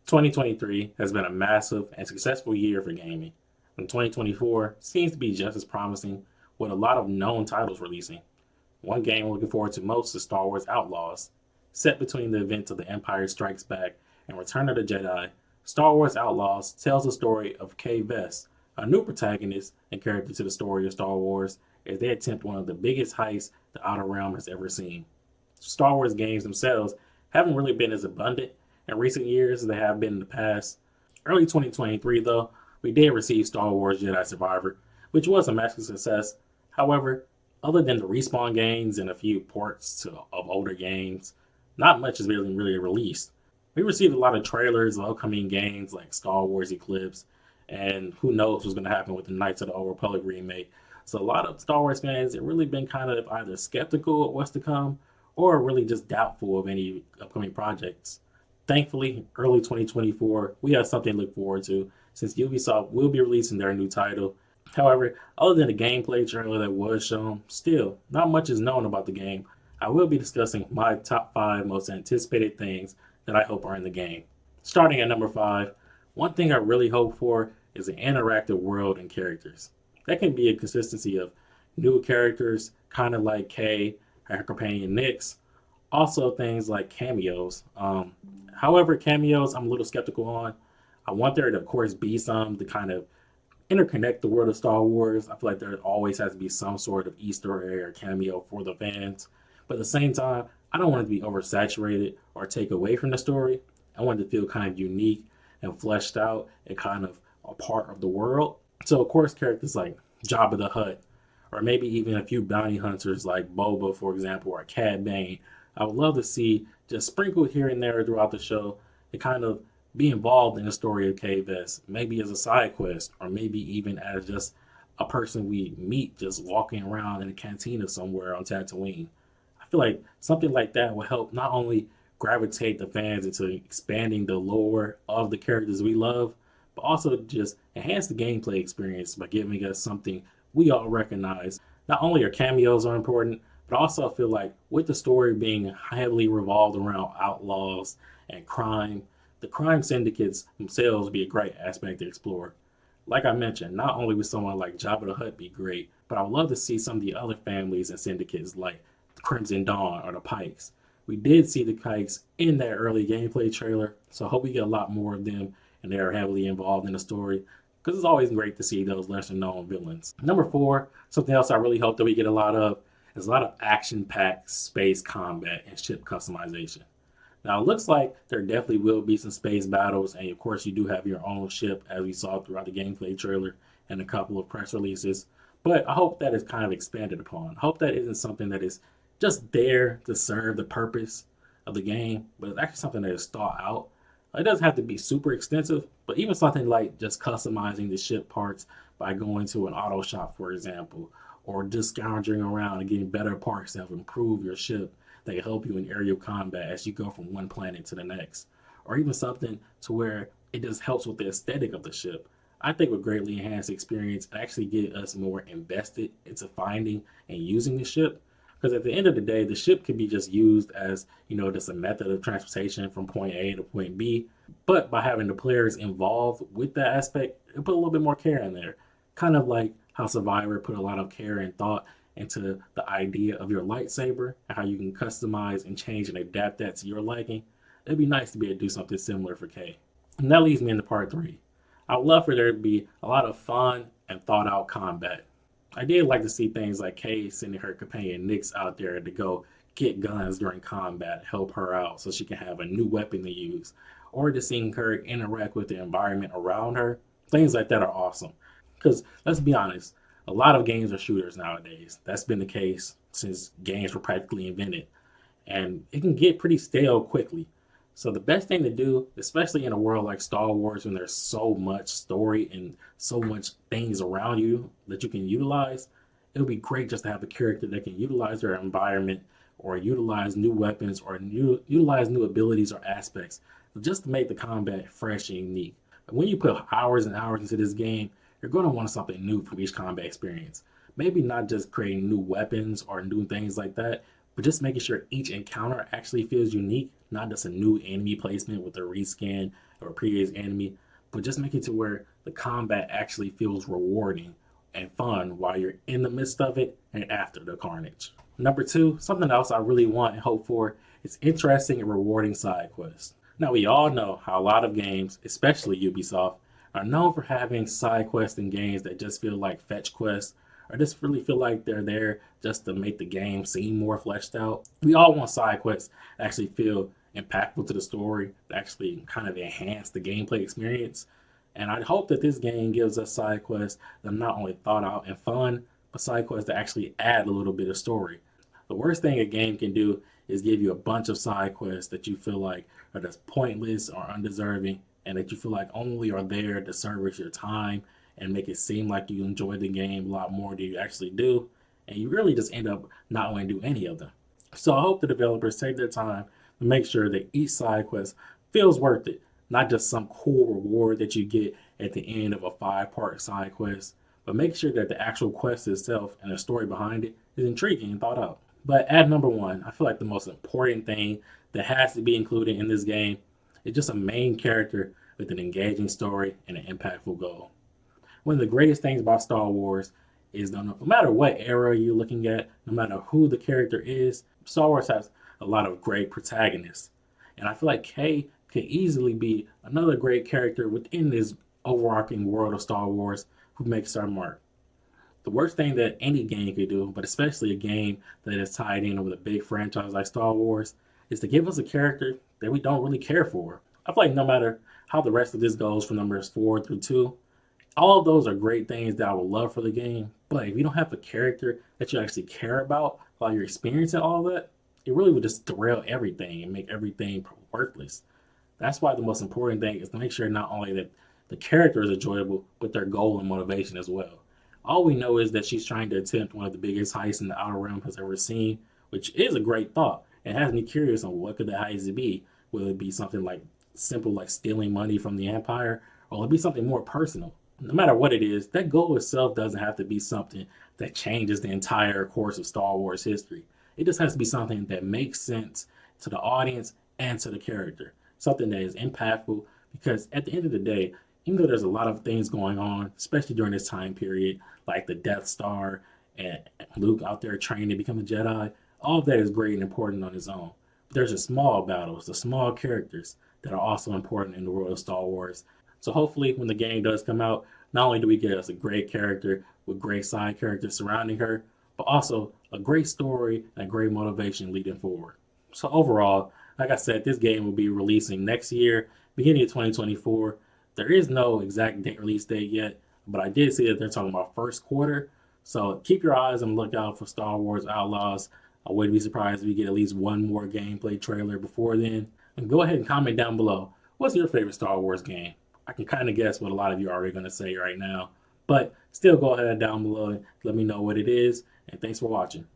2023 has been a massive and successful year for gaming, and 2024 seems to be just as promising with a lot of known titles releasing. One game I'm looking forward to most is Star Wars Outlaws. Set between the events of The Empire Strikes Back and Return of the Jedi, Star Wars Outlaws tells the story of Kay Vess, a new protagonist and character to the story of Star Wars, as they attempt one of the biggest heists the Outer Realm has ever seen. Star Wars games themselves haven't really been as abundant in recent years as they have been in the past. Early 2023, though, we did receive Star Wars Jedi Survivor, which was a massive success. However, other than the Respawn games and a few ports of older games, not much has really released. We received a lot of trailers of upcoming games like Star Wars Eclipse, and who knows what's going to happen with the Knights of the Old Republic remake. So a lot of Star Wars fans have really been kind of either skeptical of what's to come or really just doubtful of any upcoming projects. Thankfully, early 2024, we have something to look forward to since Ubisoft will be releasing their new title. However, other than the gameplay trailer that was shown, still, not much is known about the game. I will be discussing my top 5 most anticipated things that I hope are in the game. Starting at number 5, one thing I really hope for is an interactive world and characters. That can be a consistency of new characters, kind of like Kay, her companion Nyx, also things like cameos. However, cameos I'm a little skeptical on. I want there to, of course, be some to kind of interconnect the world of Star Wars. I feel like there always has to be some sort of Easter egg or cameo for the fans. But at the same time, I don't want it to be oversaturated or take away from the story. I want it to feel kind of unique and fleshed out and kind of a part of the world. So, of course, characters like Jabba the Hutt, or maybe even a few bounty hunters like Boba, for example, or Cad Bane. I would love to see just sprinkled here and there throughout the show to kind of be involved in the story of Kay Vess, maybe as a side quest, or maybe even as just a person we meet just walking around in a cantina somewhere on Tatooine. I feel like something like that will help not only gravitate the fans into expanding the lore of the characters we love, but also just enhance the gameplay experience by giving us something we all recognize. Not only are cameos are important, but I also feel like with the story being heavily revolved around outlaws and crime, the crime syndicates themselves would be a great aspect to explore. Like I mentioned, not only would someone like Jabba the Hutt be great, but I would love to see some of the other families and syndicates like the Crimson Dawn or the Pikes. We did see the Pikes in that early gameplay trailer, so I hope we get a lot more of them and they are heavily involved in the story because it's always great to see those lesser known villains. Number 4, something else I really hope that we get a lot of is a lot of action packed space combat and ship customization. Now, it looks like there definitely will be some space battles, and of course, you do have your own ship, as we saw throughout the gameplay trailer and a couple of press releases. But I hope that is kind of expanded upon. I hope that isn't something that is just there to serve the purpose of the game, but it's actually something that is thought out. It doesn't have to be super extensive, but even something like just customizing the ship parts by going to an auto shop, for example, or just scounging around and getting better parts that will improve your ship that can help you in aerial combat as you go from one planet to the next, or even something to where it just helps with the aesthetic of the ship. I think would greatly enhance the experience and actually get us more invested into finding and using the ship. Because at the end of the day, the ship can be just used as, just a method of transportation from point A to point B. But by having the players involved with that aspect, it put a little bit more care in there. Kind of like how Survivor put a lot of care and thought into the idea of your lightsaber and how you can customize and change and adapt that to your liking. It'd be nice to be able to do something similar for Kay. And that leads me into part 3. I would love for there to be a lot of fun and thought out combat. I did like to see things like Kay sending her companion Nyx out there to go get guns during combat, help her out so she can have a new weapon to use, or just seeing her interact with the environment around her. Things like that are awesome. Because let's be honest, a lot of games are shooters nowadays. That's been the case since games were practically invented. And it can get pretty stale quickly. So the best thing to do, especially in a world like Star Wars when there's so much story and so much things around you that you can utilize, it would be great just to have a character that can utilize their environment or utilize new weapons or utilize new abilities or aspects just to make the combat fresh and unique. When you put hours and hours into this game, you're going to want something new from each combat experience. Maybe not just creating new weapons or new things like that, but just making sure each encounter actually feels unique, not just a new enemy placement with a reskin or a previous enemy, but just make it to where the combat actually feels rewarding and fun while you're in the midst of it and after the carnage. Number two, something else I really want and hope for is interesting and rewarding side quests. Now, we all know how a lot of games, especially Ubisoft, are known for having side quests in games that just feel like fetch quests or just really feel like they're there just to make the game seem more fleshed out. We all want side quests to actually feel impactful to the story, to actually kind of enhance the gameplay experience. And I hope that this game gives us side quests that are not only thought out and fun, but side quests that actually add a little bit of story. The worst thing a game can do is give you a bunch of side quests that you feel like are just pointless or undeserving, and that you feel like only are there to service your time and make it seem like you enjoy the game a lot more than you actually do, and you really just end up not wanting to do any of them. So I hope the developers take their time to make sure that each side quest feels worth it, not just some cool reward that you get at the end of a 5-part side quest, but make sure that the actual quest itself and the story behind it is intriguing and thought out. But at number one, I feel like the most important thing that has to be included in this game is just a main character with an engaging story and an impactful goal. One of the greatest things about Star Wars is no matter what era you're looking at, no matter who the character is, Star Wars has a lot of great protagonists. And I feel like Kay could easily be another great character within this overarching world of Star Wars who makes our mark. The worst thing that any game could do, but especially a game that is tied in with a big franchise like Star Wars, is to give us a character that we don't really care for. I feel like no matter how the rest of this goes from numbers 4 through 2, all of those are great things that I would love for the game. But if you don't have a character that you actually care about while you're experiencing all of that, it really would just derail everything and make everything worthless. That's why the most important thing is to make sure not only that the character is enjoyable, but their goal and motivation as well. All we know is that she's trying to attempt one of the biggest heists in the Outer Realm has ever seen, which is a great thought. It has me curious on what could the heist be. Will it be something like simple, like stealing money from the Empire, or will it be something more personal? No matter what it is, that goal itself doesn't have to be something that changes the entire course of Star Wars history. It just has to be something that makes sense to the audience and to the character. Something that is impactful, because at the end of the day, even though there's a lot of things going on, especially during this time period, like the Death Star and Luke out there training to become a Jedi, all of that is great and important on its own. But there's the small battles, the small characters that are also important in the world of Star Wars. So hopefully when the game does come out, not only do we get us a great character with great side characters surrounding her, but also a great story and a great motivation leading forward. So overall, like I said, this game will be releasing next year, beginning of 2024. There is no exact release date yet, but I did see that they're talking about first quarter. So keep your eyes on the lookout for Star Wars Outlaws. I wouldn't be surprised if we get at least one more gameplay trailer before then. And go ahead and comment down below. What's your favorite Star Wars game? I can kind of guess what a lot of you are already going to say right now. But still go ahead down below and let me know what it is. And thanks for watching.